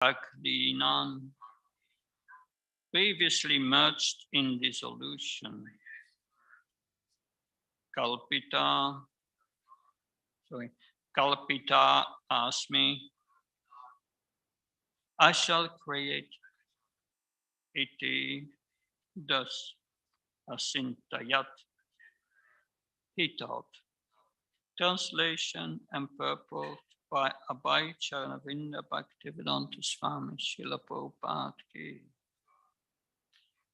Aklinan, previously merged in dissolution. Kalpita asmi, I shall create iti, thus asintayat, he taught. Translation and purport by Abhay Charanavinda Bhaktivedanta Swami Srila Prabhupada Ki.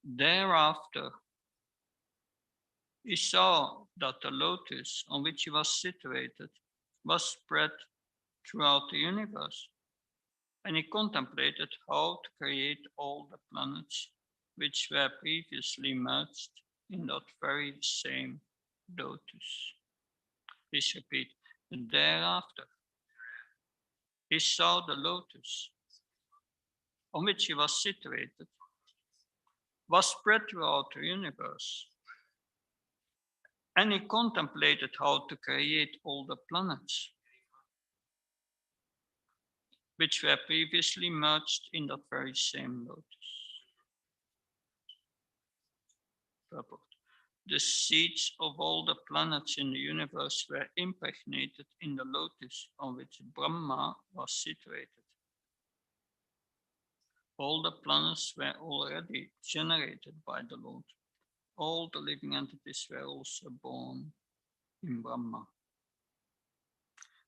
Thereafter, he saw that the lotus on which he was situated was spread throughout the universe, and he contemplated how to create all the planets which were previously merged in that very same lotus. Please repeat. Thereafter, he saw the lotus on which he was situated was spread throughout the universe, and he contemplated how to create all the planets which were previously merged in that very same lotus. Purport. The seeds of all the planets in the universe were impregnated in the lotus on which Brahma was situated. All the planets were already generated by the Lord. All the living entities were also born in Brahma.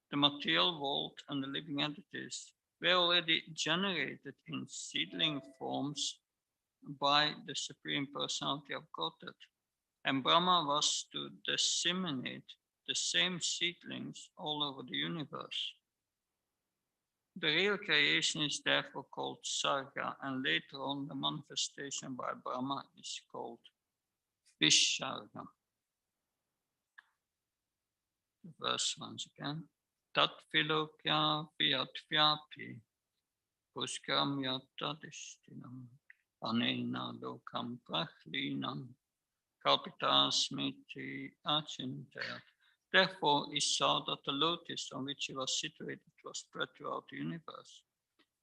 The material world and the living entities were already generated in seedling forms by the Supreme Personality of Godhead, and Brahma was to disseminate the same seedlings all over the universe. The real creation is therefore called Sarga, and later on the manifestation by Brahma is called Visharga. The verse once again. Tat vilokya vyatvapi puskaram yatadishtinam anena lokam prahlinam kalpitasmiti achintayat. Therefore, he saw that the lotus on which he was situated was spread throughout the universe,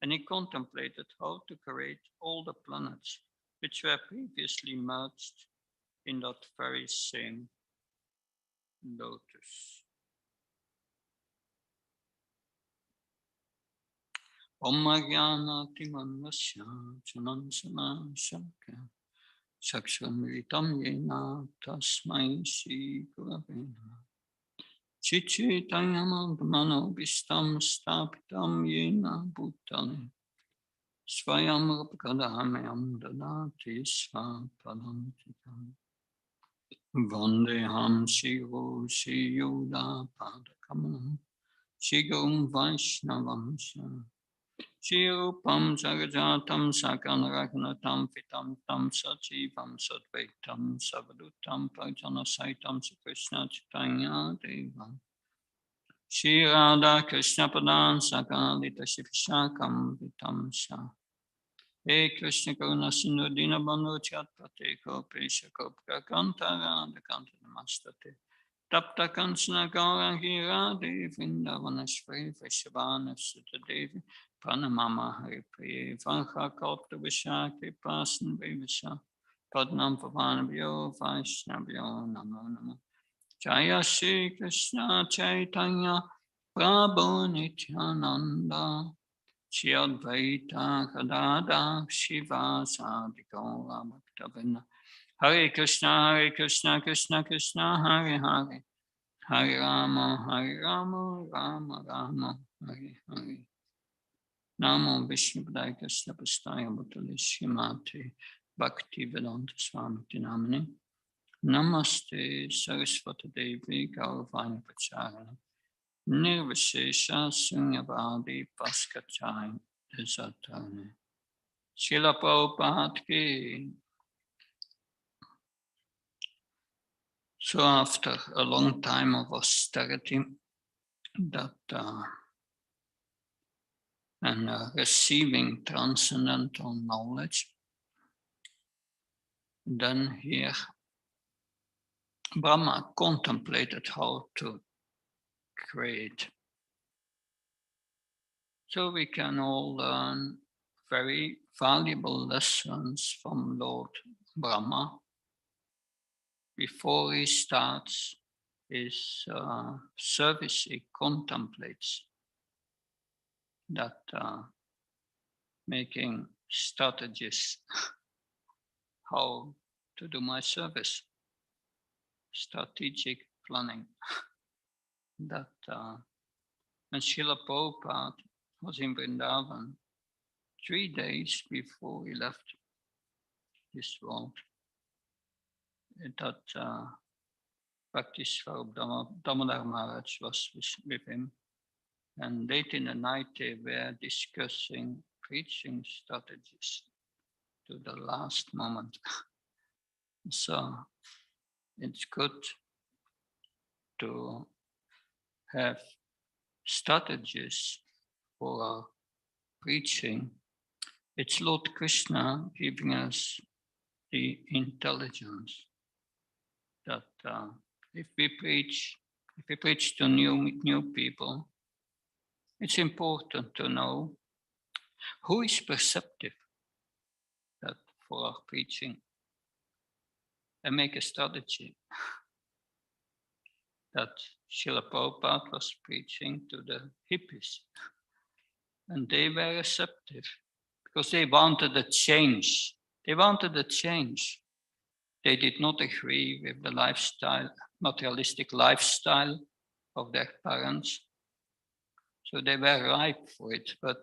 and he contemplated how to create all the planets which were previously merged in that very same lotus. Om Jnanati Manvasya Chanansana Shakya Chakshramritam Yena Tasmai Shri Gurave Namah Chichitayam Manobhistam Stapitam Yena Bhutale Swayam Rapakadahamyam Dadati Svapadantikam Vandeham Shiro Shri Yoda Padakamanam Shri Gurum Vaishnavam Shirupam Jagajatam Sakanaragnatam Fitam Tam Sachivam Sadvaitam Savadutam Prajana Saitam Krishna Chaitanya Devam Shri Radha Krishna Padan Sakanalita Shivishakam Vitam Sha He Krishna Karuna Sindhu Dina Bandhu Chat Pateko Pesha Kopka Kantara Kanta Namastate Tapta Kansana Gaura Radhe Vrindavanashvari Vishabhana Sutta Devi Pranamama Hari Priye Vancha Kalpta Vishaki Pasan Vivisa Padnam Pavanabhyo Vaishnavyo Namo Namo Jaya Shri Krishna Chaitanya Prabhu Nityananda Shri Advaita Gadada Shiva Sadhika Bhaktavinda Hare Krishna, Krishna Krishna, Hare Hare, Hare Rama, Rama Rama, Hare Hare. Namo Vishnu Padaya Krishna Pastaya Bhutale Srimate Bhakti Vedanta Swami Namani. Namaste Saraswati Devi Gauravani Pacharana. Nirvishesha Sunyavadi Paskachai Desatane. Srila Prabhupada Ki. So after a long time of austerity and receiving transcendental knowledge, then here Brahma contemplated how to create. So we can all learn very valuable lessons from Lord Brahma before he starts his service. He contemplates that making strategies how to do my service, strategic planning. That when Srila Prabhupada was in Vrindavan 3 days before he left this world, that Bhakti Damodar Maharaj was with him, and late in the night they were discussing preaching strategies to the last moment. So it's good to have strategies for our preaching. It's Lord Krishna giving us the intelligence that if we preach to new people, it's important to know who is perceptive that for our preaching, and make a strategy that Srila Prabhupada was preaching to the hippies, and they were receptive because they wanted a change. They wanted a change. They did not agree with the lifestyle, materialistic lifestyle of their parents. So they were ripe for it, but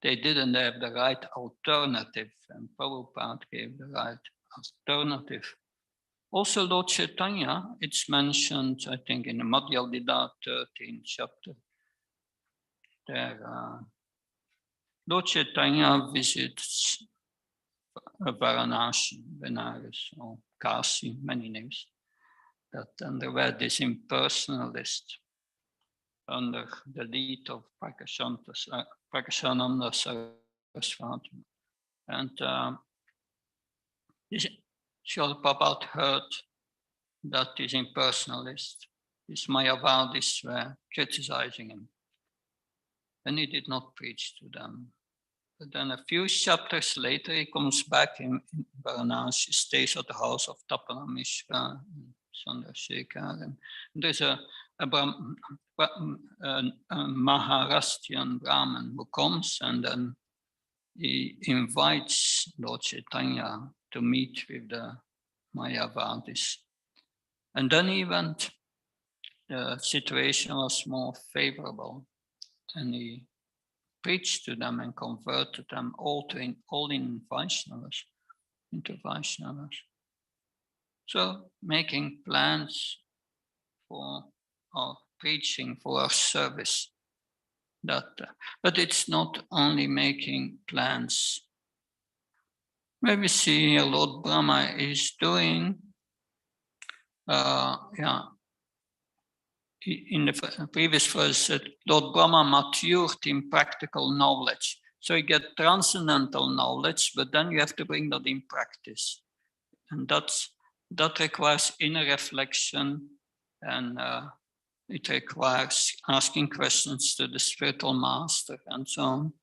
they didn't have the right alternative, and Prabhupada gave the right alternative. Also, Lord Chaitanya, it's mentioned, I think, in the Madhya Lila 13th chapter. There, Lord Chaitanya visits Varanasi, Benares, or Kasi, many names. And there were this impersonalist under the lead of Prakashananda Saraswati. And Srila Prabhupada heard that these impersonalists, these Mayavadis, were criticizing him. And he did not preach to them. But then a few chapters later, he comes back in Varanasi, stays at the house of Tapana Mishra, Chandrasekhar. And there's a Maharashtrian Brahmin who comes, and then he invites Lord Chaitanya to meet with the Mayavadis. And then he went, the situation was more favorable, and he preached to them and converted them all in Vaishnavas, into Vaishnavas. So making plans for our preaching, for our service. But it's not only making plans. Where we see here Lord Brahma is doing, in the previous verse, Lord Brahma matured in practical knowledge. So you get transcendental knowledge, but then you have to bring that in practice. And that requires inner reflection, and it requires asking questions to the spiritual master and so on.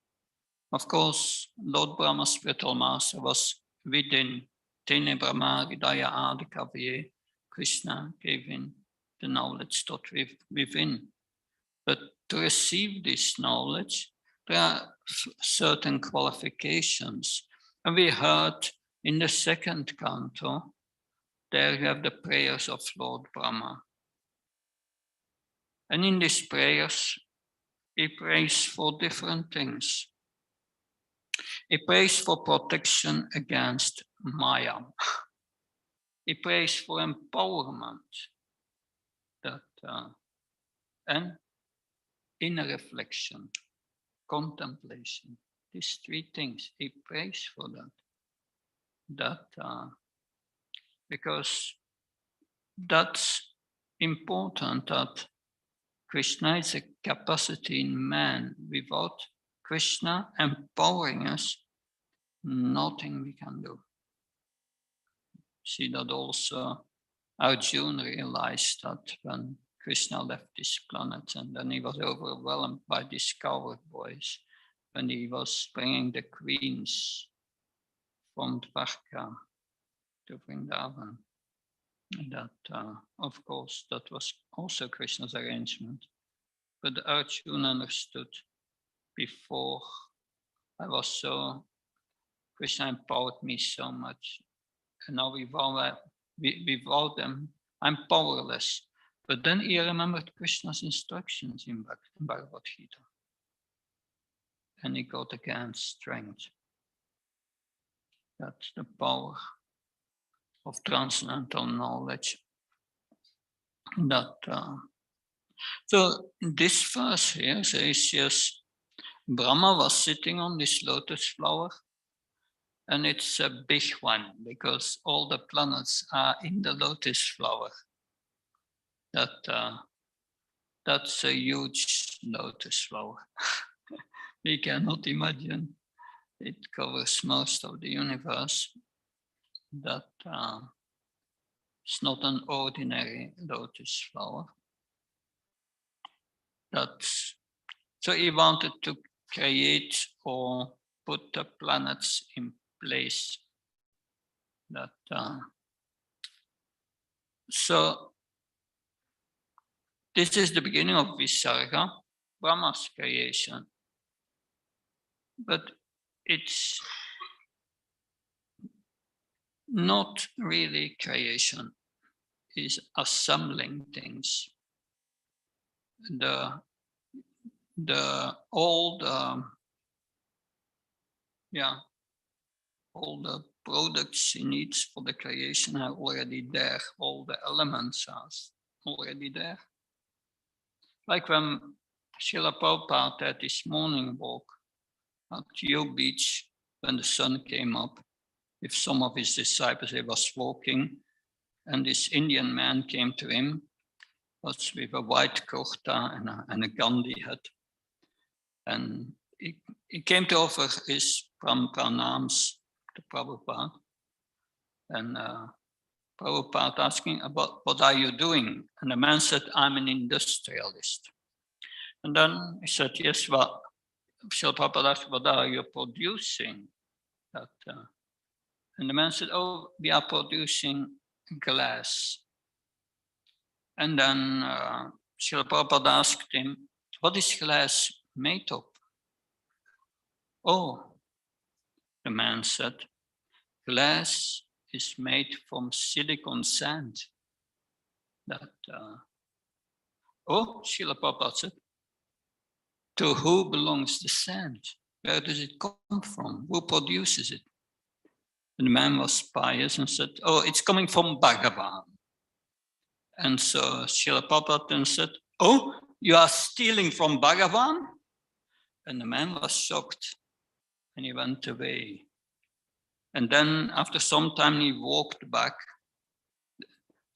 Of course, Lord Brahma's spiritual master was within. Tene Brahma Hridaya Adikavye. Krishna gave him the knowledge taught within. But to receive this knowledge, there are certain qualifications. And we heard in the second canto, there you have the prayers of Lord Brahma. And in these prayers, he prays for different things. He prays for protection against Maya. He prays for empowerment, and inner reflection, contemplation. These 3 things, he prays for that. Because that's important, that Krishna is a capacity in man. Without Krishna empowering us, nothing we can do. See that also Arjuna realized that when Krishna left this planet, and then he was overwhelmed by these coward boys. when he was bringing the queens from Dwarka to Vrindavan. That, of course, that was also Krishna's arrangement. But Arjuna understood before I was so, Krishna empowered me so much. And now without them, I'm powerless. But then he remembered Krishna's instructions in Bhagavad Gita. And he got again strength. That's the power of transcendental knowledge. So this verse here says, yes, Brahma was sitting on this lotus flower, and it's a big one because all the planets are in the lotus flower. That's a huge lotus flower. We cannot imagine. It covers most of the universe. It's not an ordinary lotus flower. So he wanted to create or put the planets in place. So this is the beginning of Visarga, Brahma's creation. But it's not really creation, it's assembling things. All the products he needs for the creation are already there. All the elements are already there. Like when Srila Prabhupada had this morning walk at Yo Beach, when the sun came up, with some of his disciples, he was walking, and this Indian man came to him, was with a white kurta and a Gandhi hat. And he came to offer his pranams to Prabhupada. And Prabhupada asking about what are you doing? And the man said, I'm an industrialist. And then he said, yes, well, Srila Prabhupada asked, what are you producing? And the man said, oh, we are producing glass. And then Srila Prabhupada asked him, what is glass made of? Oh, the man said, glass is made from silicon sand. Oh, Srila Prabhupada said, to who belongs the sand? Where does it come from? Who produces it? And the man was pious and said, oh, it's coming from Bhagavan. And so Srila Prabhupada then said, oh, you are stealing from Bhagavan? And the man was shocked and he went away. And then after some time he walked back,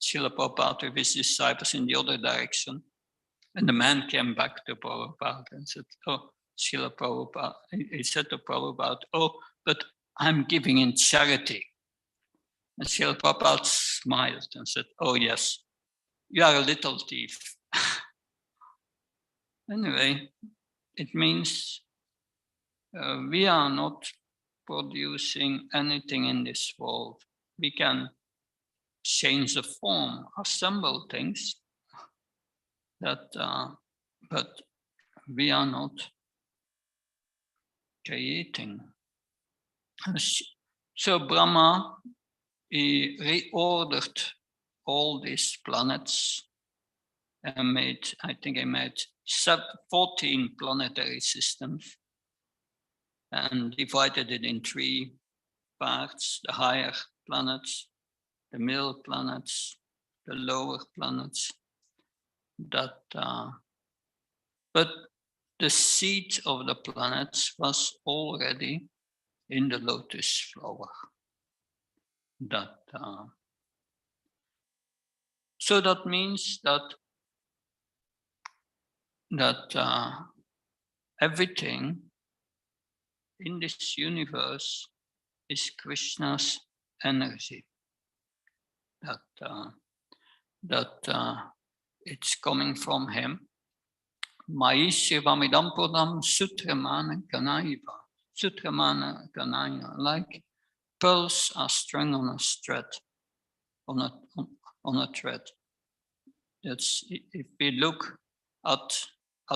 Srila Prabhupada with his disciples in the other direction. And the man came back to Prabhupada and said, oh, Srila Prabhupada, he said to Prabhupada, oh, but I'm giving in charity. And Srila Prabhupada smiled and said, oh yes, you are a little thief. Anyway, it means we are not producing anything in this world. We can change the form, assemble things, but we are not creating. So Brahma, he reordered all these planets and made 14 planetary systems and divided it in 3 parts: the higher planets, the middle planets, the lower planets. But the seed of the planets was already in the lotus flower. So that means that everything in this universe is Krishna's energy. That it's coming from him. Maishivamidam Pudam Sutramana Kanaiva. Sutramana Kanaya, like pearls are strung on a thread, on a thread. That's if we look at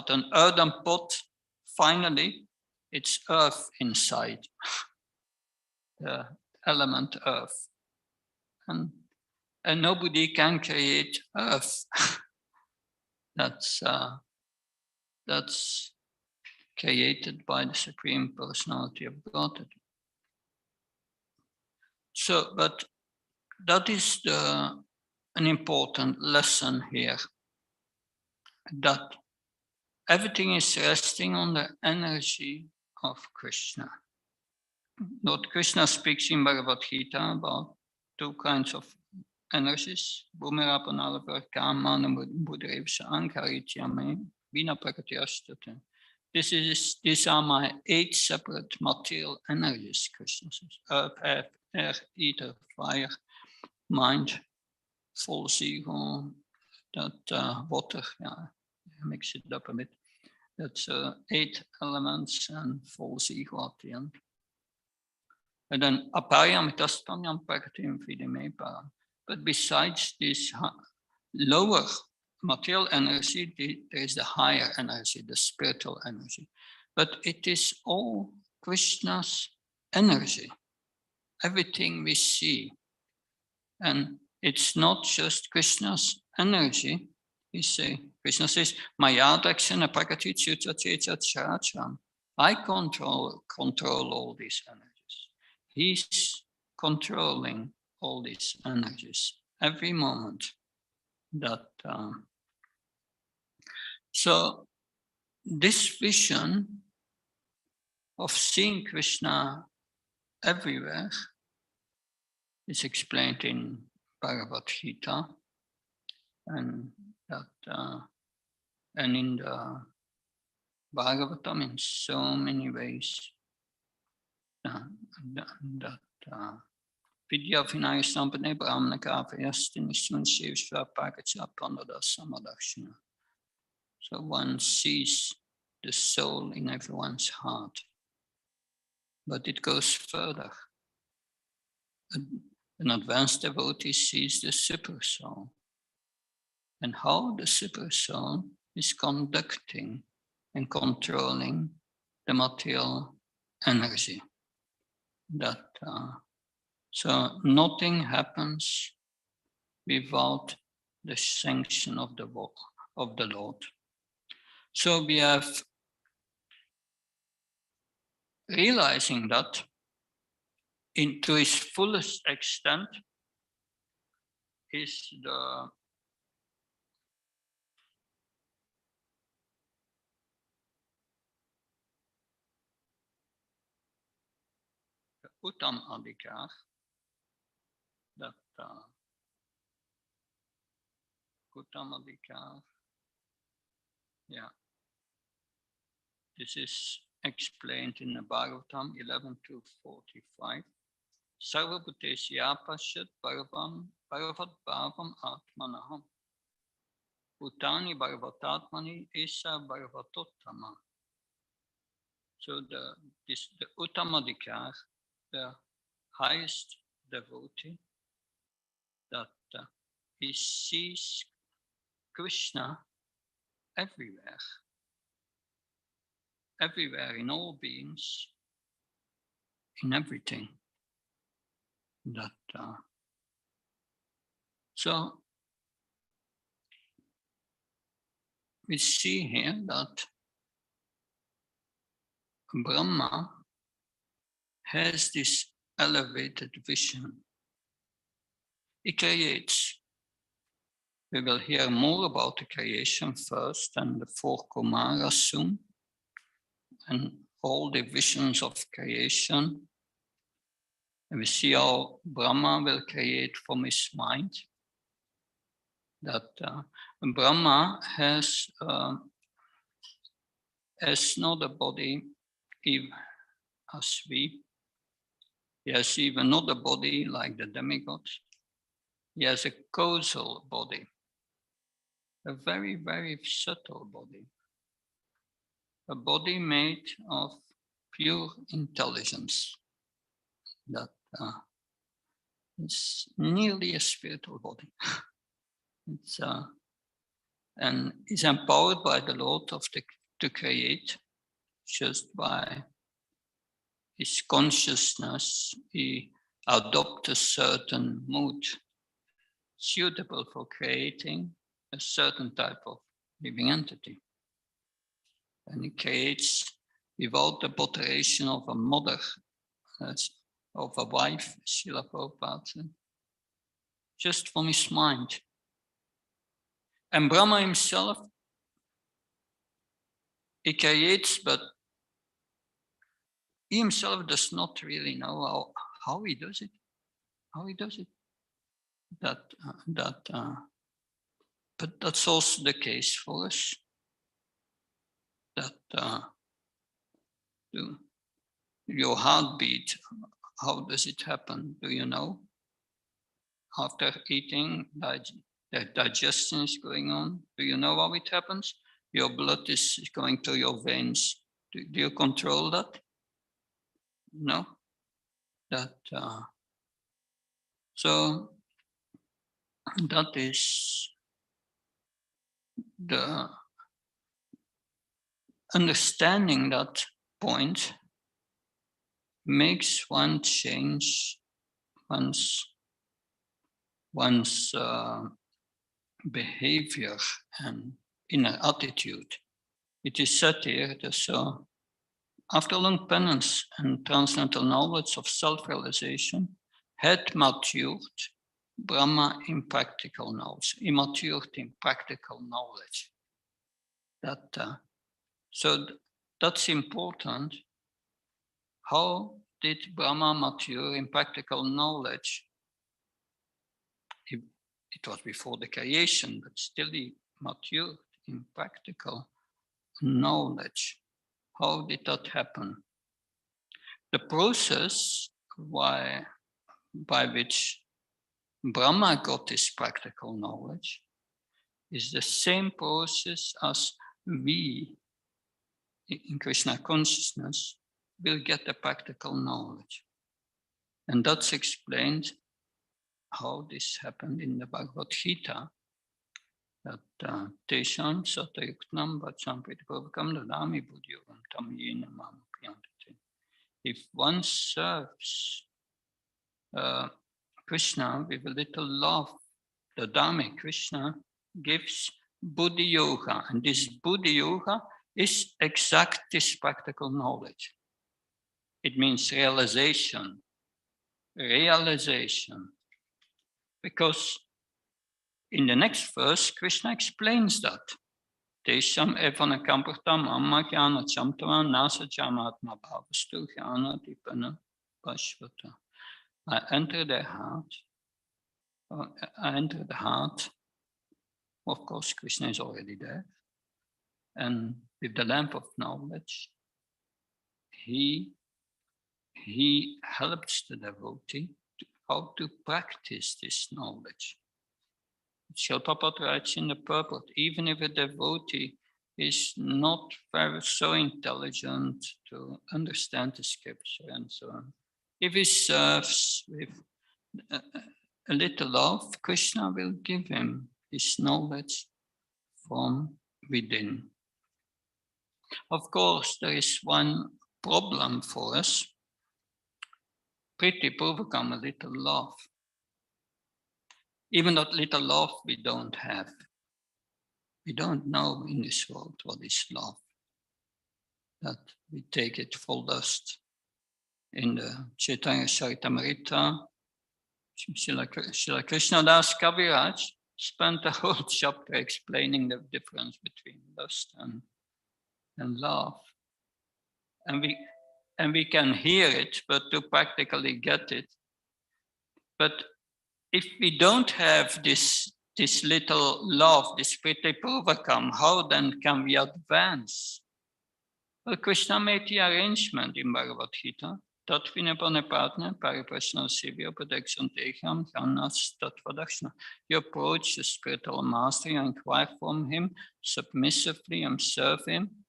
an earthen pot, finally it's earth inside, the element earth. And nobody can create earth. That's created by the Supreme Personality of Godhead. So, but that is an important lesson here, that everything is resting on the energy of Krishna. Lord Krishna speaks in Bhagavad Gita about two kinds of energies, Bhumirapanalava, Kama, and Buddhavsa, Ankaritya, Vina Prakatyastate. These are my 8 separate material energies, Krishna says. Earth, air, ether, fire, mind, false ego, that water, mix it up a bit. That's 8 elements and false ego at the end. And then aparyamitastamyam prakatim vidime param. But besides this lower material energy, there is the higher energy, the spiritual energy. But it is all Krishna's energy, everything we see. And it's not just Krishna's energy. Krishna says, Maya dakshana prakati chutachecha characham. I control all these energies. He's controlling all these energies every moment. So this vision of seeing Krishna everywhere is explained in Bhagavad Gita, and in the Bhagavatam in so many ways. Vidya Vinaya Sampane Brahmana Kavayasti Nishun Shivshva Pakacha Pandada Samadakshina. So one sees the soul in everyone's heart. But it goes further. An advanced devotee sees the super soul, and how the super soul is conducting and controlling the material energy. So nothing happens without the sanction of the Lord. So we have realizing that to its fullest extent is the Uttam Adhikar, that Uttam Adhikar, this is explained in the Bhagavatam 11-45. Sarva Bhutesya Pashat Bhagavan Bhagavad Bhavam Atmanaham. Bhutani Bhagavatatmani Esa Bhagavatottama. So the Uttamadikar, the highest devotee, that he sees Krishna everywhere in all beings, in everything. So we see here that Brahma has this elevated vision. He creates. We will hear more about the creation first and the 4 Kumaras soon, and all the visions of creation. And we see how Brahma will create from his mind. That Brahma has not a body as we. He has even not a body like the demigods. He has a causal body, a very, very subtle body. a body made of pure intelligence that is nearly a spiritual body. It's and is empowered by the Lord to create just by his consciousness. He adopts a certain mood suitable for creating a certain type of living entity. And he creates without the botheration of a mother, of a wife, Srila Prabhupada said, just from his mind. And Brahma himself, he creates, but he himself does not really know how he does it. How he does it. But that's also the case for us. That your heartbeat, how does it happen? Do you know? After eating, the digestion is going on. Do you know how it happens? Your blood is going to your veins. Do you control that? No. So that is the understanding that point makes one change one's behavior and inner attitude. It is said here that so after long penance and transcendental knowledge of self-realization had matured Brahma in practical knowledge. He matured in practical knowledge. That's important. How did Brahma mature in practical knowledge? It was before the creation, but still he matured in practical knowledge. How did that happen? The process by which Brahma got his practical knowledge is the same process as we in Krishna consciousness will get the practical knowledge. And that's explained how this happened in the Bhagavad Gita, that Tesham Satayuktam Vacham Pritipavakam Dadami Buddhyogam Tam Yena Mam Priyantati. If one serves Krishna with a little love, the Dhamma Krishna gives Buddhi Yoga, and this Buddhi Yoga is exact this practical knowledge. It means realization. Because in the next verse, Krishna explains that. Tesham evana kampartam amma jnana chamtava nasa jamatma bhavastu jnana dipana pashvata. I enter the heart. Of course, Krishna is already there. And with the lamp of knowledge, he helps the devotee how to practice this knowledge. Srila Prabhupada writes in the purport, even if a devotee is not so intelligent to understand the scripture and so on, if he serves with a little love, Krishna will give him his knowledge from within. Of course, there is one problem for us. Pretty Purvakam, a little love. Even that little love we don't have. We don't know in this world what is love. That we take it for dust. In the Chaitanya Charitamrita, Srila Krishnadas Kaviraj spent a whole chapter explaining the difference between lust and love. And we can hear it, but to practically get it. But if we don't have this little love, this Priti Purvakam, how then can we advance? Well, Krishna made the arrangement in Bhagavad Gita. Tatvinapane partner, pariprasna sivya protection teham, janas tatvadakshna. You approach the spiritual master, you inquire from him submissively and serve him.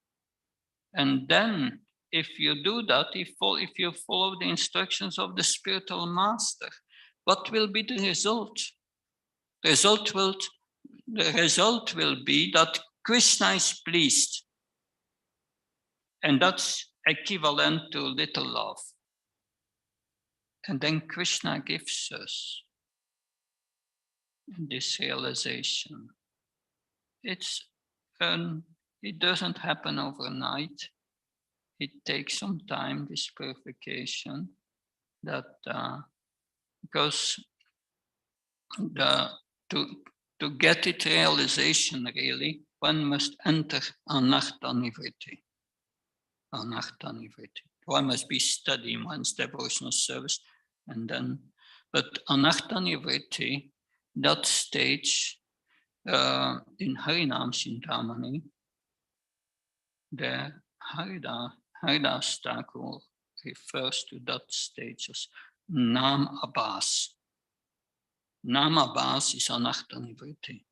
And then, if you do that, if you follow the instructions of the spiritual master, what will be the result? The result will be that Krishna is pleased. And that's equivalent to little love. And then Krishna gives us this realization. It doesn't happen overnight. It takes some time, this purification, because to get it realization really, one must enter anartha nivritti. One must be studying one's devotional service, and then, but anartha nivritti, that stage in Harinam Chintamani, the Haridas Thakur refers to that stage as Nam Abbas. Nam Abbas is anartha nivritti.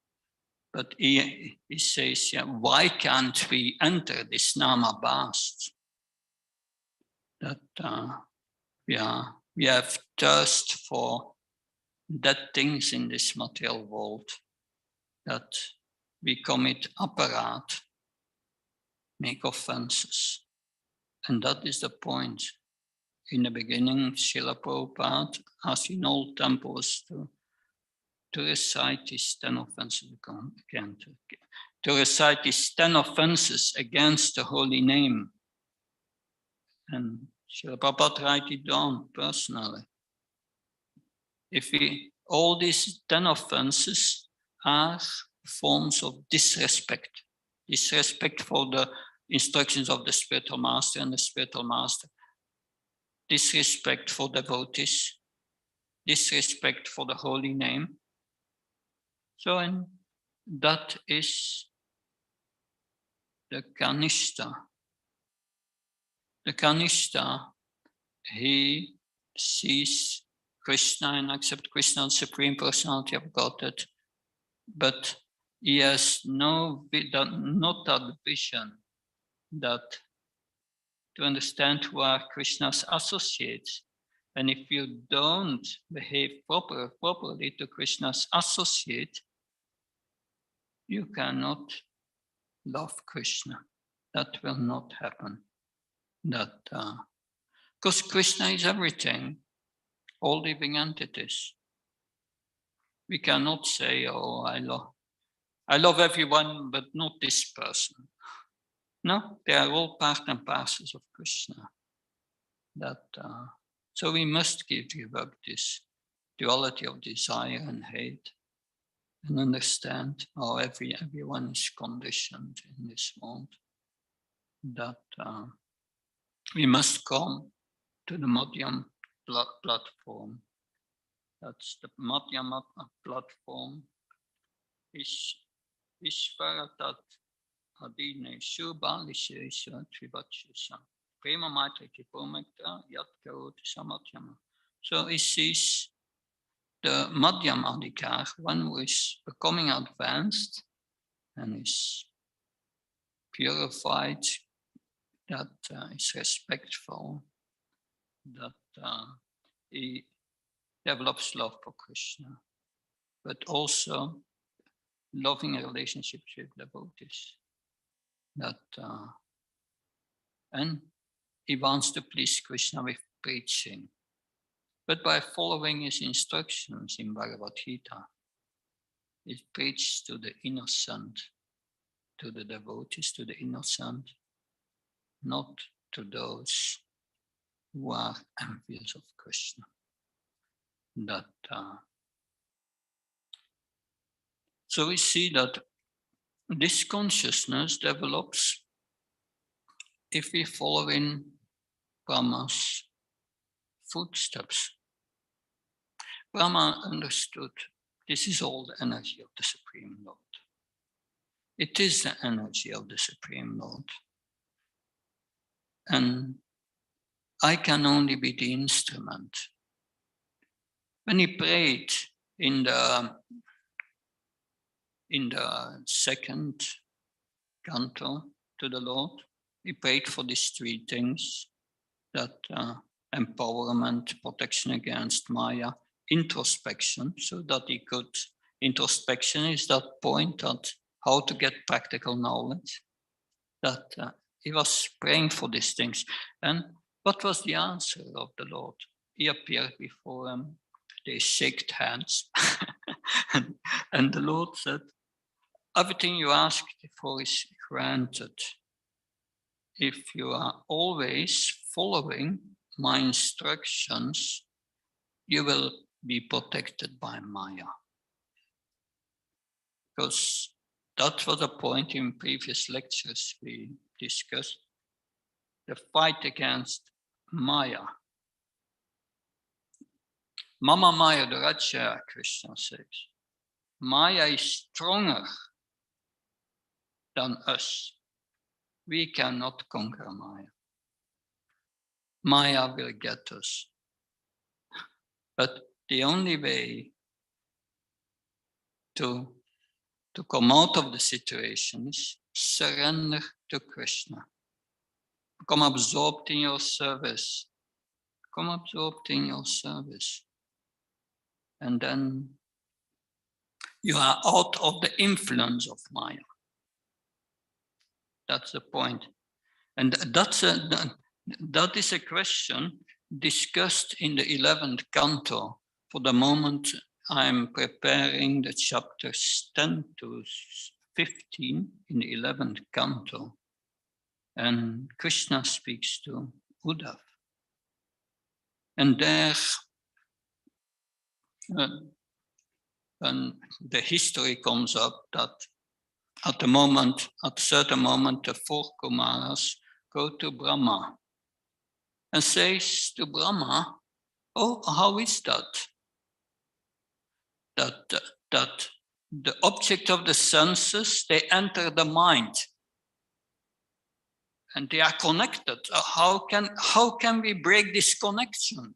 But he says, yeah, why can't we enter this Nam Abbas? That we have thirst for dead things in this material world, that we commit aparat, make offenses. And that is the point. In the beginning, Srila Prabhupada asked in all temples to recite these 10 offenses again, to recite these 10 offenses against the holy name. And Srila Prabhupada write it down personally. All these 10 offenses are forms of disrespect for the instructions of the spiritual master and the spiritual master, disrespect for devotees, disrespect for the holy name. So, and that is the Kanishta. The Kanishta, he sees Krishna and accepts Krishna as Supreme Personality of Godhead, but he has not that vision that to understand who are Krishna's associates. And if you don't behave properly to Krishna's associate, you cannot love Krishna. That will not happen. Because Krishna is everything, all living entities. We cannot say, oh, I love everyone, but not this person. No, they are all part and parcels of Krishna. So we must give up this duality of desire and hate, and understand how everyone is conditioned in this world. That we must come to the Madhyam platform. That's the Madhyam platform. Ishvaratat adine shubalishisha trivachisa. Prema maitri pumekta yat karoti samadhyama. So it sees the Madhyam Adhikar, one who is becoming advanced and is purified, that is respectful, that he develops love for Krishna, but also loving relationships with devotees. And he wants to please Krishna with preaching, but by following his instructions in Bhagavad Gita, he preaches to the innocent, to the devotees, to the innocent, not to those who are envious of Krishna. So we see that this consciousness develops if we follow in Brahma's footsteps. Brahma understood this is all the energy of the Supreme Lord. It is the energy of the Supreme Lord. And I can only be the instrument. When he prayed in the second canto to the Lord, he prayed for these three things, that empowerment, protection against Maya, introspection, so that he could, introspection is that point that how to get practical knowledge, that he was praying for these things. And what was the answer of the Lord? He appeared before him, they shook hands, and the Lord said, everything you asked for is granted. If you are always following my instructions, you will be protected by Maya. Because that was a point in previous lectures we discussed. The fight against Maya. Mama Maya Duracha, Krishna says. Maya is stronger than us. We cannot conquer Maya. Maya will get us. But the only way to come out of the situation is surrender to Krishna. Become absorbed in your service. Become absorbed in your service. And then you are out of the influence of Maya. That's the point. And that is a question discussed in the 11th canto. For the moment, I'm preparing the chapters 10 to 15 in the 11th canto. And Krishna speaks to Uddhav. And there, and the history comes up that at a certain moment, the four Kumaras go to Brahma and says to Brahma, oh, how is that? That the object of the senses, they enter the mind. And they are connected. How can we break this connection?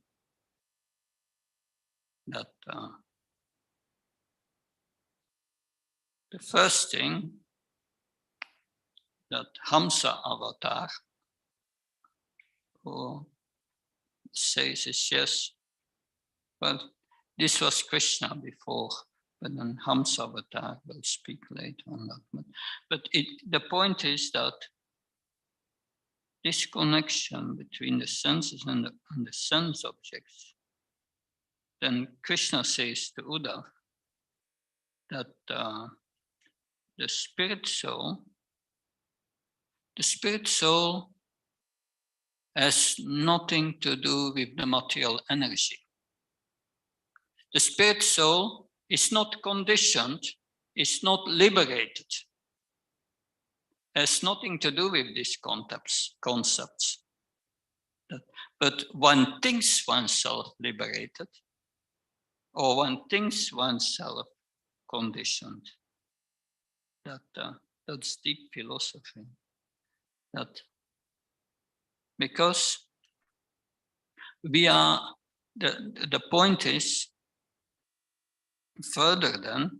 That the first thing that Hamsa avatar who says is yes. Well, this was Krishna before, but then Hamsa avatar will speak later on that. But the point is that this connection between the senses and the sense objects, then Krishna says to Uddhav that the spirit soul has nothing to do with the material energy. The spirit soul is not conditioned, is not liberated. Has nothing to do with these concepts. But one thinks oneself liberated, or one thinks oneself conditioned. That's deep philosophy. That because we are, the point is further than,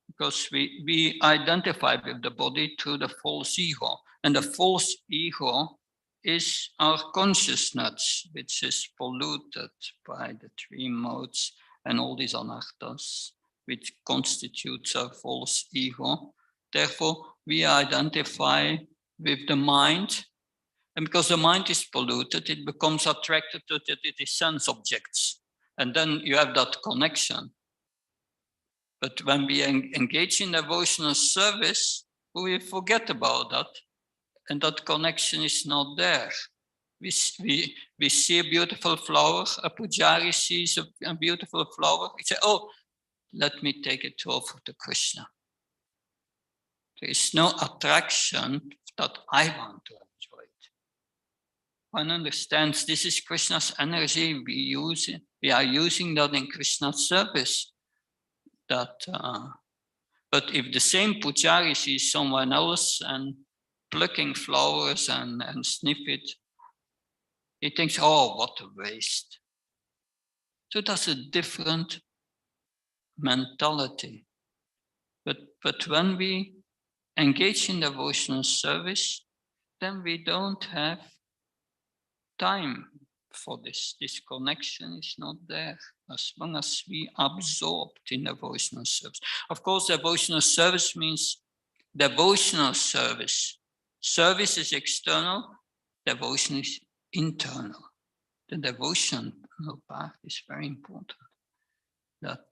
because we identify with the body through the false ego. And the false ego is our consciousness, which is polluted by the three modes and all these anarthas, which constitutes our false ego. Therefore, we identify with the mind. And because the mind is polluted, it becomes attracted to the sense objects. And then you have that connection. But when we engage in devotional service, we forget about that. And that connection is not there. We see a beautiful flower, a pujari sees a beautiful flower. We say, oh, let me take it over to Krishna. There is no attraction that I want to enjoy it. One understands this is Krishna's energy, we are using that in Krishna's service. But if the same pujari sees someone else and plucking flowers and sniff it, he thinks, oh, what a waste. So that's a different mentality. But when we engage in devotional service, then we don't have time for this. This connection is not there as long as we absorbed in devotional service. Of course, devotional service means devotional service. Service is external, devotion is internal. The devotional part is very important. That,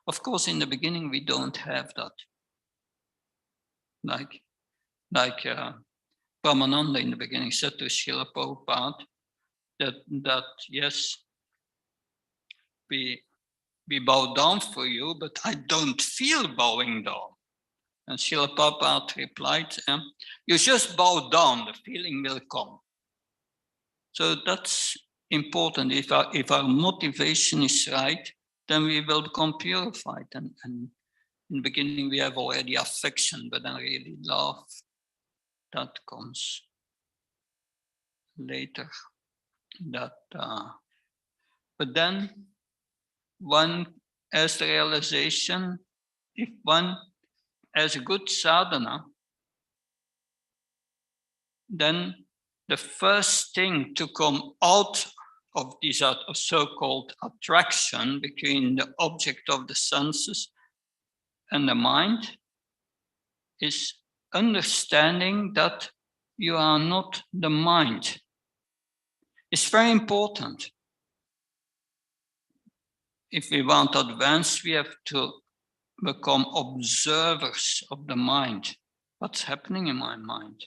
of course, in the beginning we don't have that. Like Brahmananda in the beginning said to Srila Prabhupada that yes, we bow down for you, but I don't feel bowing down. And Srila Prabhupada replied, you just bow down, the feeling will come. So that's important. If our motivation is right, then we will become purified. And in the beginning we have already affection, but then really love, that comes later. But then one has the realization, if one has a good sadhana, then the first thing to come out of this so-called attraction between the object of the senses and the mind is understanding that you are not the mind. It's very important. If we want to advance, we have to become observers of the mind. What's happening in my mind?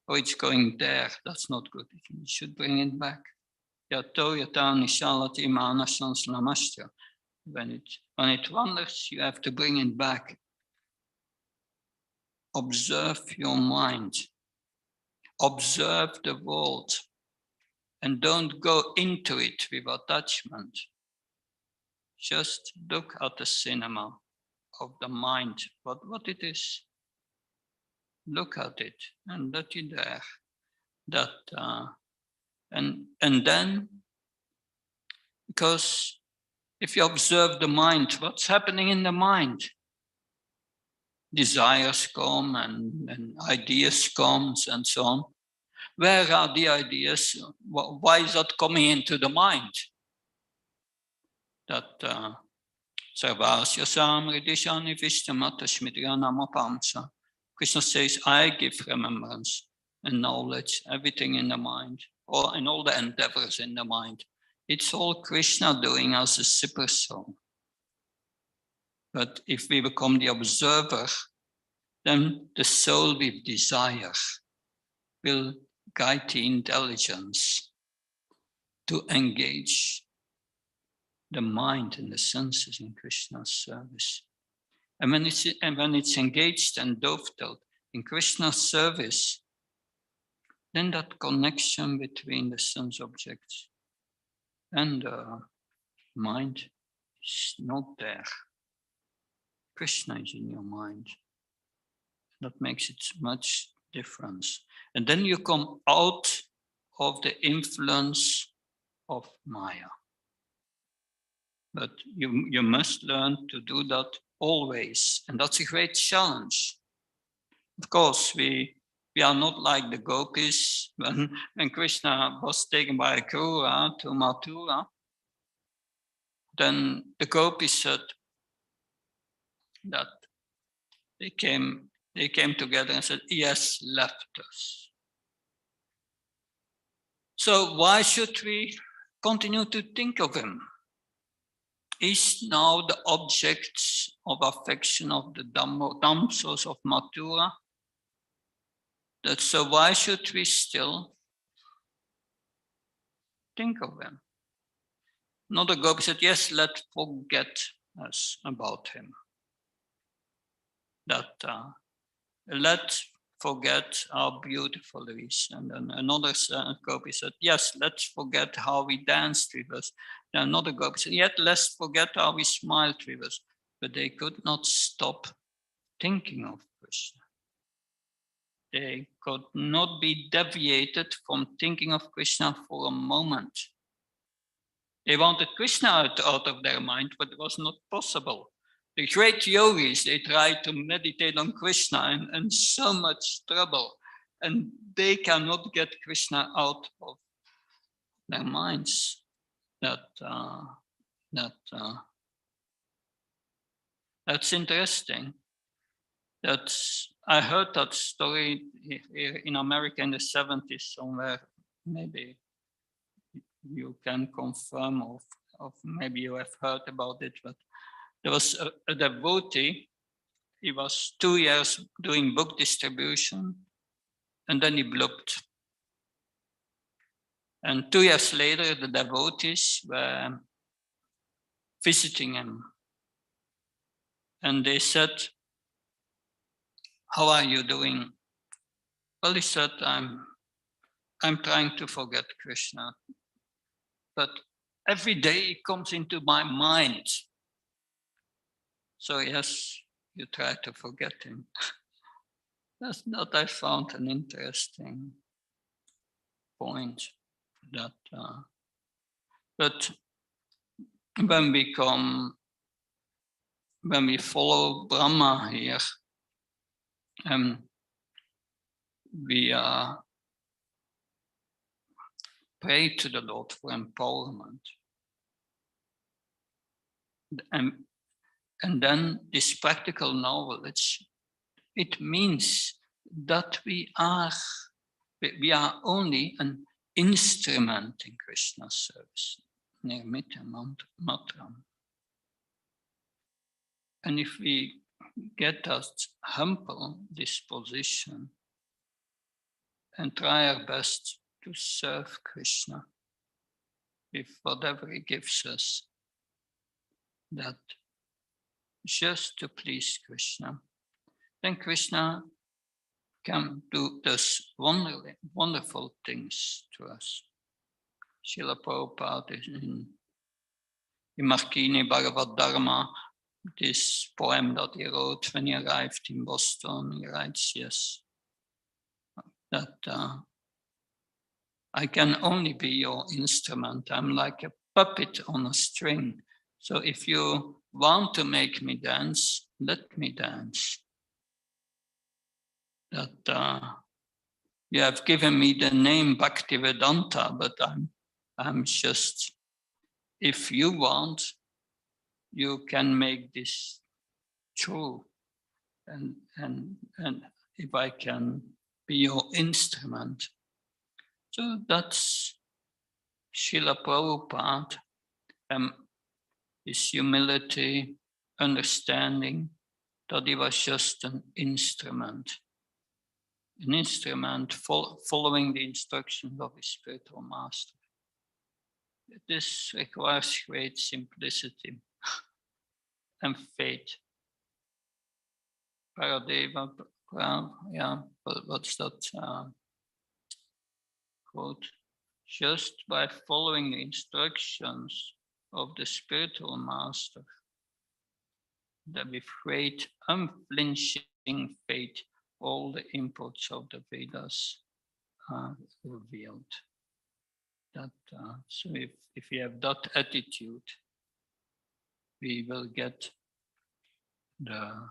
Oh, it's going there. That's not good. You should bring it back. When it wanders, you have to bring it back. Observe your mind. Observe the world. And don't go into it with attachment. Just look at the cinema of the mind, what it is. Look at it and let it there. And then, because if you observe the mind, what's happening in the mind? Desires come and ideas come and so on. Where are the ideas? Why is that coming into the mind? That Sarvasya Samridishani Vishtamata Shmidriyanamapamsa. Krishna says, I give remembrance and knowledge, everything in the mind, and all the endeavors in the mind. It's all Krishna doing as a super soul. But if we become the observer, then the soul with desire will guide the intelligence to engage the mind and the senses in Krishna's service. And when it's engaged and dovetailed in Krishna's service, then that connection between the sense objects and the mind is not there. Krishna is in your mind. That makes it much difference. And then you come out of the influence of Maya. But you must learn to do that always. And that's a great challenge. Of course, we are not like the gopis. When Krishna was taken by Krura to Mathura, then the gopis said that they came together and said, he has left us. So why should we continue to think of him? He's now the object of affection of the damsels of Mathura. So why should we still think of him? Another gopi said, yes, let's forget us about him. Let's forget how beautiful he is. And then another gopi said, yes, let's forget how he danced with us. Then another gopi said, yet let's forget how he smiled with us. But they could not stop thinking of Krishna. They could not be deviated from thinking of Krishna for a moment. They wanted Krishna out of their mind, but it was not possible. The great yogis, they tried to meditate on Krishna and so much trouble. and they cannot get Krishna out of their minds. That's interesting. I heard that story here in America in the 70s somewhere. Maybe you can confirm, of maybe you have heard about it, but there was a devotee. He was 2 years doing book distribution, and then he blooped. And 2 years later, the devotees were visiting him. And they said, "How are you doing?" Well, he said, I'm trying to forget Krishna, but every day he comes into my mind. So yes, you try to forget him. That's what I found an interesting point. But when we follow Brahma here, we pray to the Lord for empowerment. And then this practical knowledge, it means that we are only an instrument in Krishna's service. Nirmita Matram. And if we get that humble disposition and try our best to serve Krishna with whatever he gives us, that just to please Krishna, then Krishna can do those wonderful things to us. Srila Prabhupada in Markini Bhagavad Dharma, this poem that he wrote when he arrived in Boston, he writes, yes, that I can only be your instrument. I'm like a puppet on a string. So if you want to make me dance, let me dance. That you have given me the name Bhaktivedanta, but I'm just, if you want, you can make this true. And if I can be your instrument. So that's Srila Prabhupada, his humility, understanding that he was just an instrument following the instructions of his spiritual master. This requires great simplicity and faith. Paradeva, yeah, what's that quote? Just by following the instructions of the spiritual master, that with great unflinching faith, all the imports of the Vedas are revealed. So if we have that attitude, we will get the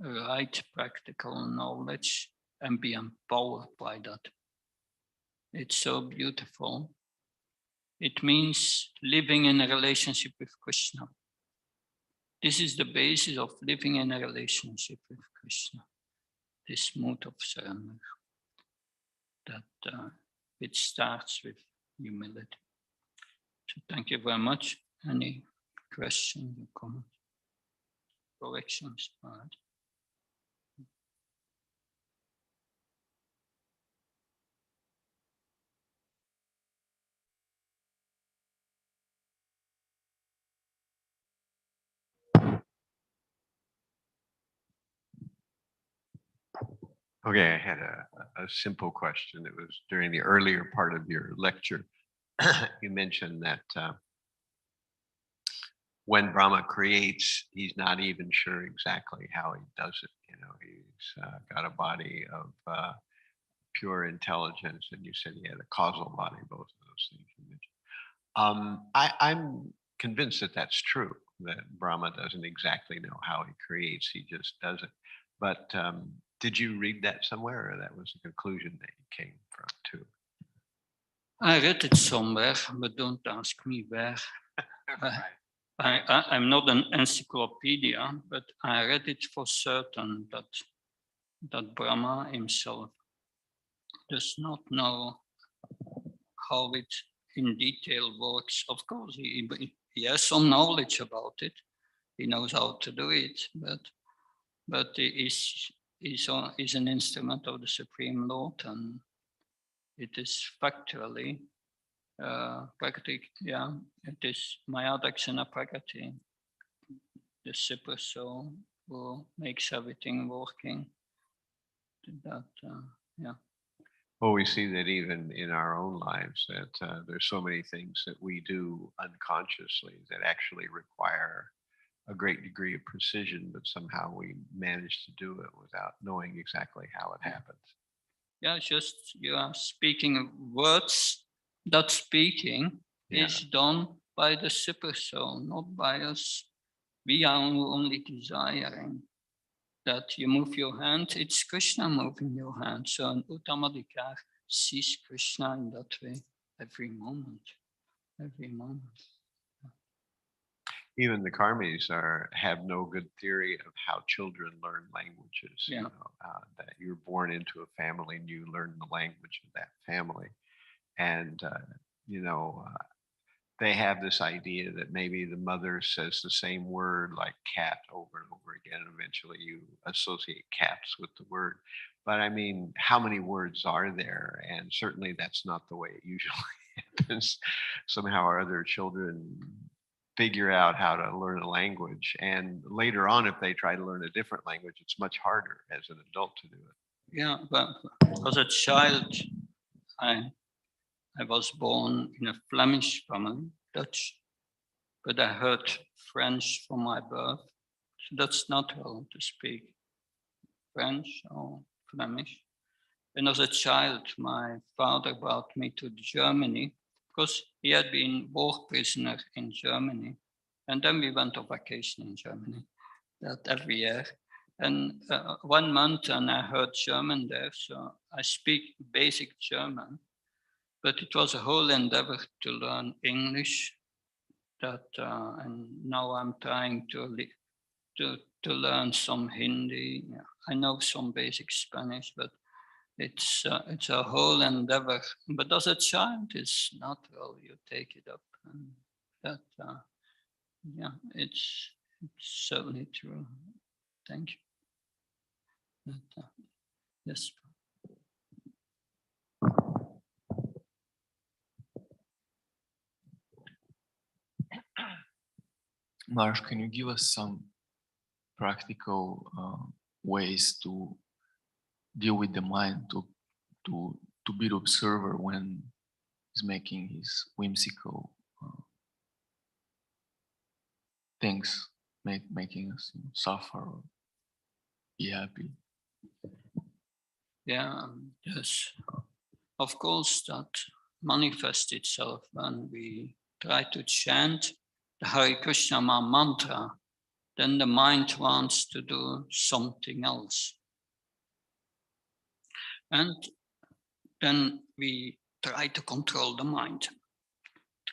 right practical knowledge and be empowered by that. It's so beautiful. It means living in a relationship with Krishna. This is the basis of living in a relationship with Krishna. This mood of surrender, that which starts with humility. So thank you very much. Any questions or comments? Corrections? All right. Okay, I had a simple question. It was during the earlier part of your lecture. You mentioned that when Brahma creates, he's not even sure exactly how he does it. You know, he's got a body of pure intelligence, and you said he had a causal body, both of those things you mentioned. I'm convinced that that's true, that Brahma doesn't exactly know how he creates, he just does it. But Did you read that somewhere, or that was the conclusion that you came from too? I read it somewhere, but don't ask me where. I'm not an encyclopedia, but I read it for certain that Brahma himself does not know how it in detail works. Of course, he has some knowledge about it. He knows how to do it, but he is an instrument of the Supreme Lord, and it is factually Prakriti, yeah, it is Mayadaksana Prakriti, the super soul who makes everything working. That, yeah. Well, we see that even in our own lives, that there's so many things that we do unconsciously that actually require a great degree of precision, but somehow we manage to do it without knowing exactly how it happens. Yeah, just you are speaking words. That speaking is done by the super soul, not by us. We are only desiring that you move your hand. It's Krishna moving your hand. So an Uttamadikar sees Krishna in that way every moment. Every moment. Even the karmis have no good theory of how children learn languages. Yeah. You know, that you're born into a family and you learn the language of that family, and they have this idea that maybe the mother says the same word like cat over and over again. And eventually you associate cats with the word. But I mean, how many words are there? And certainly that's not the way it usually happens. Somehow or other, children figure out how to learn a language. And later on, if they try to learn a different language, it's much harder as an adult to do it. Yeah, but as a child, I was born in a Flemish family, Dutch, but I heard French from my birth. So that's natural to speak French or Flemish. And as a child, my father brought me to Germany because he had been war prisoner in Germany. And then we went on vacation in Germany, that every year. And 1 month and I heard German there, so I speak basic German. But it was a whole endeavor to learn English. And now I'm trying to learn some Hindi. Yeah, I know some basic Spanish, but it's a whole endeavor. But as a child, it's natural. You take it up, and that yeah, it's certainly true. Thank you. Yes. Marsh, can you give us some practical ways to deal with the mind, to be the observer when he's making his whimsical things, making us suffer or be happy? Yeah, yes. Of course, that manifests itself when we try to chant the Hare Krishna mantra. Then the mind wants to do something else. And then we try to control the mind.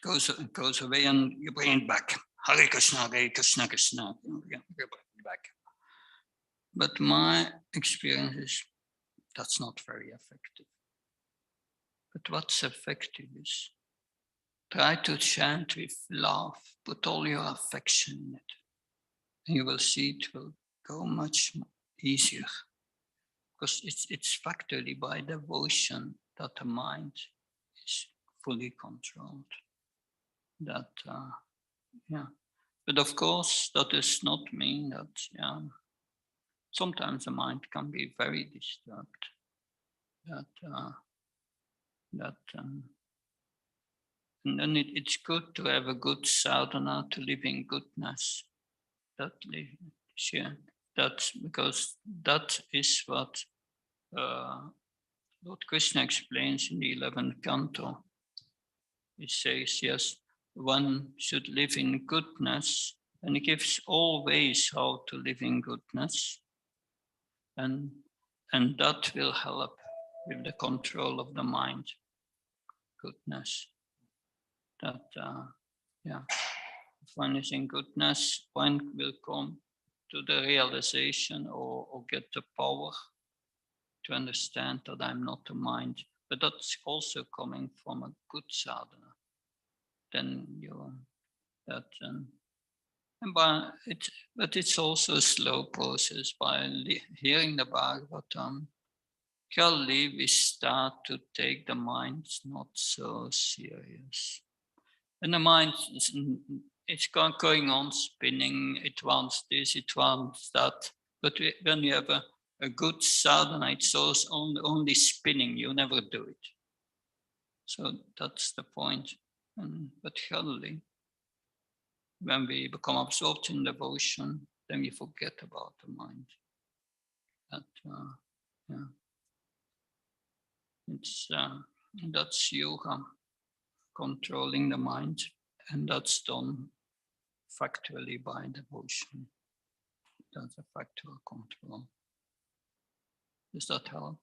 It goes away and you bring it back. Hare Krishna, Krishna. You bring it back. But my experience is that's not very effective. But what's effective is try to chant with love, put all your affection in it. And you will see it will go much easier. Because it's factually by devotion that the mind is fully controlled. That, yeah. But of course, that does not mean that, sometimes the mind can be very disturbed. And then it's good to have a good sadhana to live in goodness. That's because that is what Lord Krishna explains in the 11th canto. He says, yes, one should live in goodness, and he gives all ways how to live in goodness. And And that will help with the control of the mind, goodness. That, if one is in goodness, one will come to the realization or get the power to understand that I'm not the mind. But that's also coming from a good sadhana. Then you that but it's also a slow process. By hearing the Bhagavatam, gradually we start to take the mind not so serious. And the mind, it's going on spinning, it wants this, it wants that. But when you have a good sadhana, it's also only spinning, you never do it. So that's the point. But gradually, when we become absorbed in devotion, then we forget about the mind. That's yoga, controlling the mind, and that's done factually by devotion. That's a factual control. Does that help?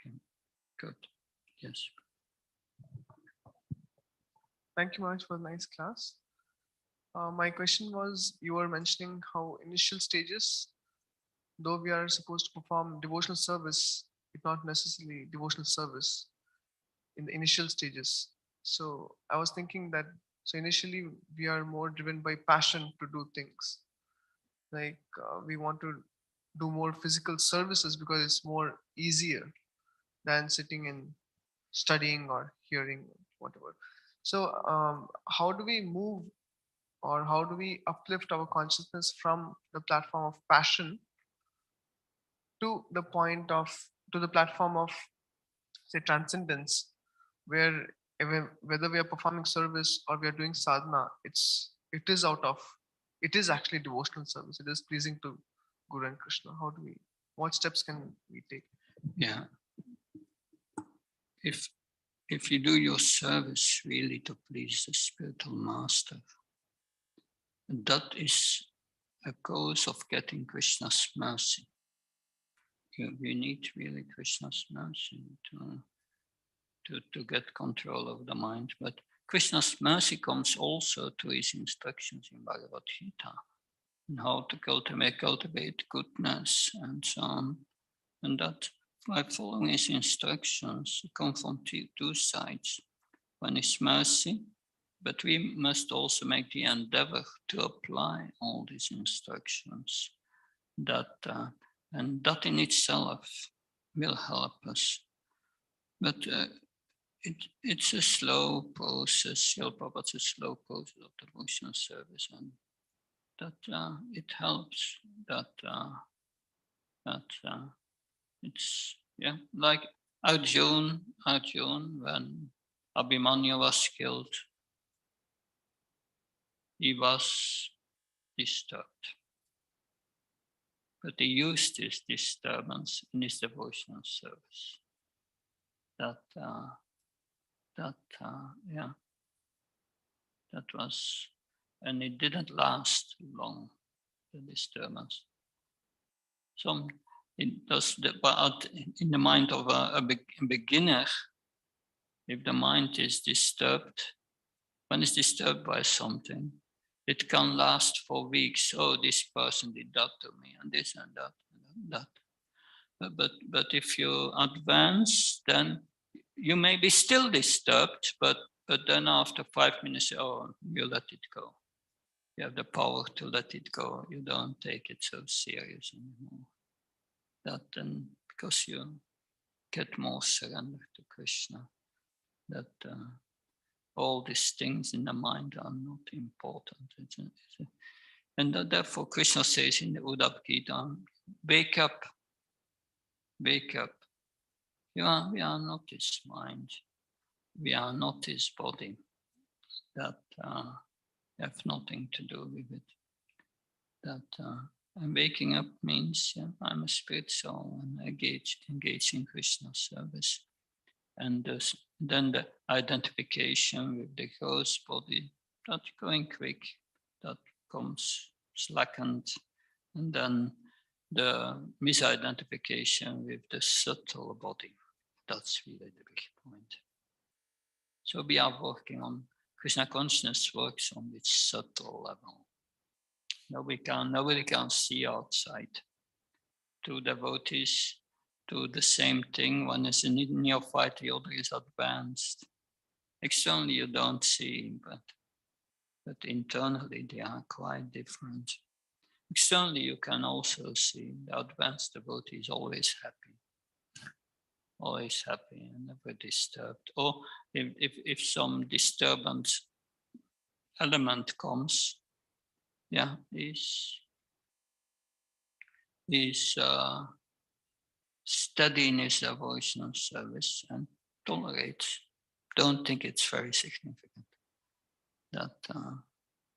Okay, good. Yes. Thank you much for the nice class. My question was, you were mentioning how initial stages, though we are supposed to perform devotional service, it's not necessarily devotional service in the initial stages. So I was thinking that, so initially we are more driven by passion to do things. Like we want to do more physical services because it's more easier than sitting and studying or hearing, whatever. So how do we move, or how do we uplift our consciousness from the platform of passion to the platform of, say, transcendence, where whether we are performing service or we are doing sadhana, it is actually devotional service. It is pleasing to Guru and Krishna. What steps can we take? Yeah. If you do your service really to please the spiritual master, that is a cause of getting Krishna's mercy. You need really Krishna's mercy to get control of the mind. But Krishna's mercy comes also to his instructions in Bhagavad Gita, and how to cultivate goodness and so on. And that by following his instructions, it comes from two sides. One is mercy, but we must also make the endeavor to apply all these instructions. And that in itself will help us. But it's a slow process. Srila Prabhupada's a slow process of devotional service, and that it helps. It's like Arjun, when Abhimanyu was killed, he was disturbed. But he used this disturbance in his devotional service. That was, and it didn't last long, the disturbance. It does, but in the mind of a beginner, if the mind is disturbed, when it's disturbed by something, it can last for weeks. Oh, this person did that to me, and this and that and that. But if you advance, then you may be still disturbed, but then after 5 minutes, oh, you let it go. You have the power to let it go. You don't take it so serious anymore. That then, because you get more surrender to Krishna, that all these things in the mind are not important. And therefore Krishna says in the Uddhava Gita, wake up. We are not this mind. We are not this body. That have nothing to do with it. That and waking up means I'm a spirit soul and engage in Krishna's service. And then the identification with the gross body, that's going quick, that comes slackened. And then the misidentification with the subtle body. That's really the big point. So we are working on, Krishna consciousness works on this subtle level. Nobody can see outside. Two devotees do the same thing. One is a neophyte, the other is advanced. Externally you don't see, but internally they are quite different. Externally you can also see the advanced devotee is always happy and never disturbed. Or if some disturbance element comes, yeah, is steady in his devotional service and tolerates. Don't think it's very significant. That,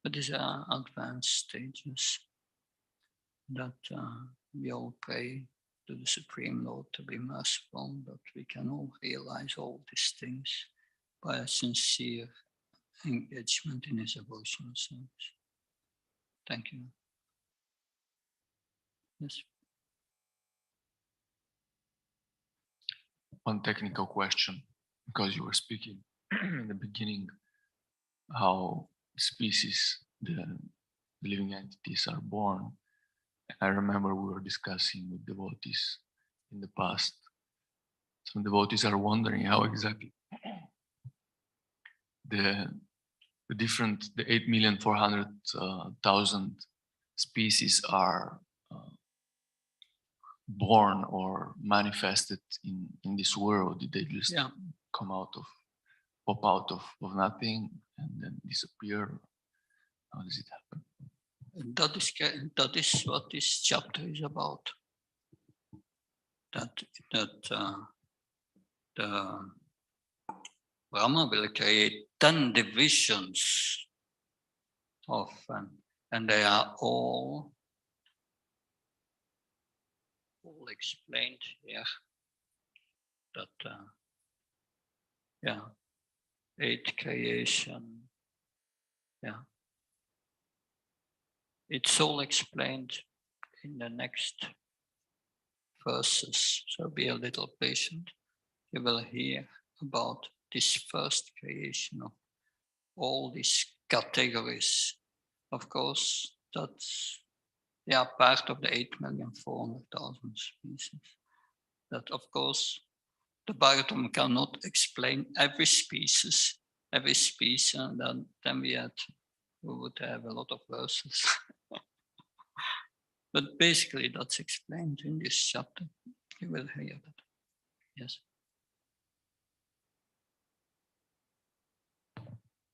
but these are advanced stages that we all pray to the Supreme Lord to be merciful, that we can all realize all these things by a sincere engagement in his devotional service. Thank you. Yes. One technical question, because you were speaking in the beginning how species, the living entities are born. I remember we were discussing with devotees in the past. Some devotees are wondering how exactly the 8,400,000 species are born or manifested in this world. They just come out of, pop out of nothing and then disappear. How does it happen? That is what this chapter is about. That the Brahma will create 10 divisions of, and they are all explained here. That 8 creation. Yeah. It's all explained in the next verses, so be a little patient. You will hear about this first creation of all these categories. Of course, that's part of the 8,400,000 species. That, of course, the Bhagavatam cannot explain every species, and then we would have a lot of verses. But basically, that's explained in this chapter. You will hear that. Yes.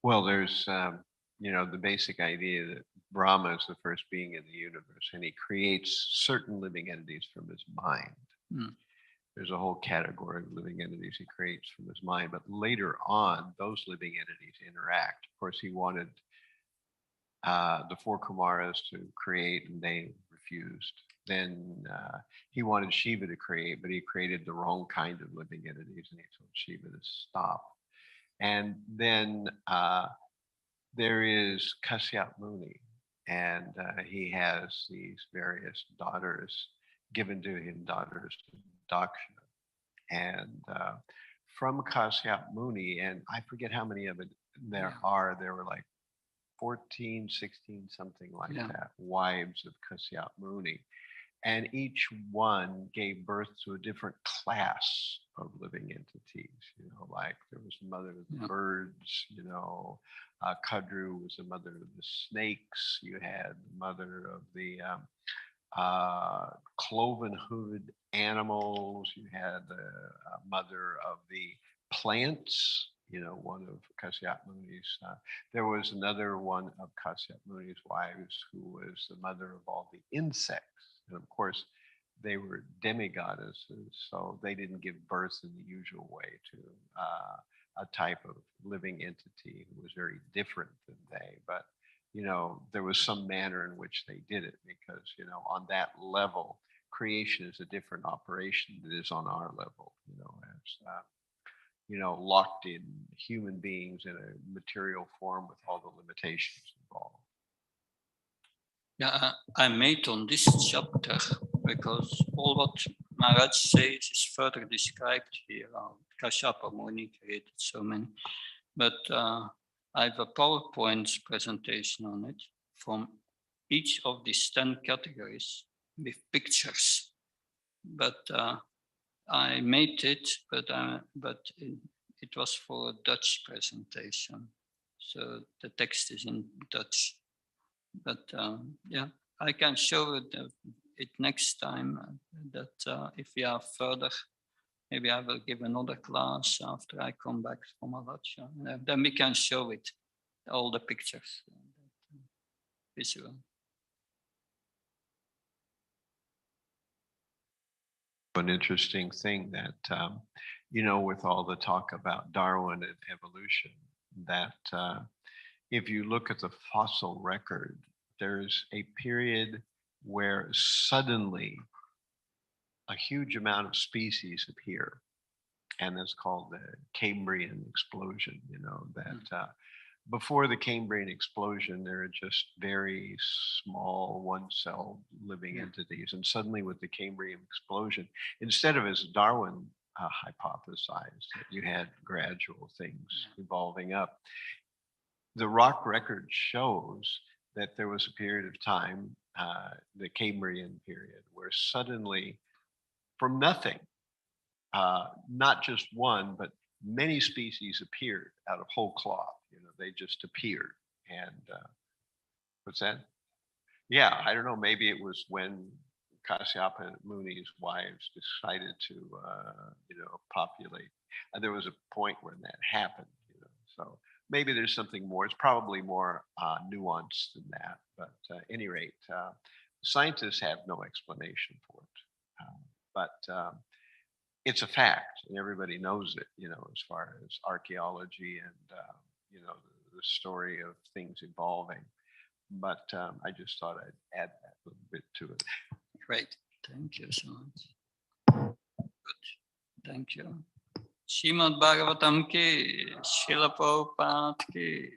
Well, there's, the basic idea that Brahma is the first being in the universe, and he creates certain living entities from his mind. Mm. There's a whole category of living entities he creates from his mind, but later on, those living entities interact. Of course, he wanted the 4 Kumaras to create, and they refused. Then he wanted Shiva to create, but he created the wrong kind of living entities, and he told Shiva to stop. And then there is Kasyap Muni, and he has these various daughters given to him, daughters of Dakshina. And from Kasyap Muni, and I forget how many of it there were like 14, 16, something like that, wives of Kasyap Muni. And each one gave birth to a different class of living entities. Like there was the mother of the birds, Kadru was the mother of the snakes. You had the mother of the cloven hoofed animals. You had the mother of the plants, one of Kasyap Muni's. There was another one of Kasyap Muni's wives who was the mother of all the insects. And of course, they were demigoddesses, so they didn't give birth in the usual way to a type of living entity who was very different than they. But, there was some manner in which they did it because, on that level, creation is a different operation that is on our level, as locked in human beings in a material form with all the limitations involved. Yeah, I made on this chapter because all what Maharaj says is further described here. Kashyapa Muni created so many, but I have a PowerPoint presentation on it from each of these 10 categories with pictures. But I made it, but it was for a Dutch presentation, so the text is in Dutch. But yeah, I can show it next time. That if we are further, maybe I will give another class after I come back from Avacha. Then we can show it, all the pictures, visual. An interesting thing that, with all the talk about Darwin and evolution, that if you look at the fossil record, there's a period where suddenly a huge amount of species appear. And it's called the Cambrian explosion, that before the Cambrian explosion, there are just very small one-cell living entities. And suddenly with the Cambrian explosion, instead of, as Darwin hypothesized, that you had gradual things evolving up, the rock record shows that there was a period of time, the Cambrian period, where suddenly from nothing, not just one, but many species appeared out of whole cloth. They just appeared. And what's that? Yeah, I don't know. Maybe it was when Kashyapa Muni's wives decided to, populate. And there was a point when that happened. So maybe there's something more. It's probably more nuanced than that. But at any rate, scientists have no explanation for it. But it's a fact, and everybody knows it, as far as archaeology and, the story of things evolving. But I just thought I'd add that little bit to it. Great. Thank you so much. Good. Thank you. Srimad Bhagavatam ki, Srila Prabhupada ki.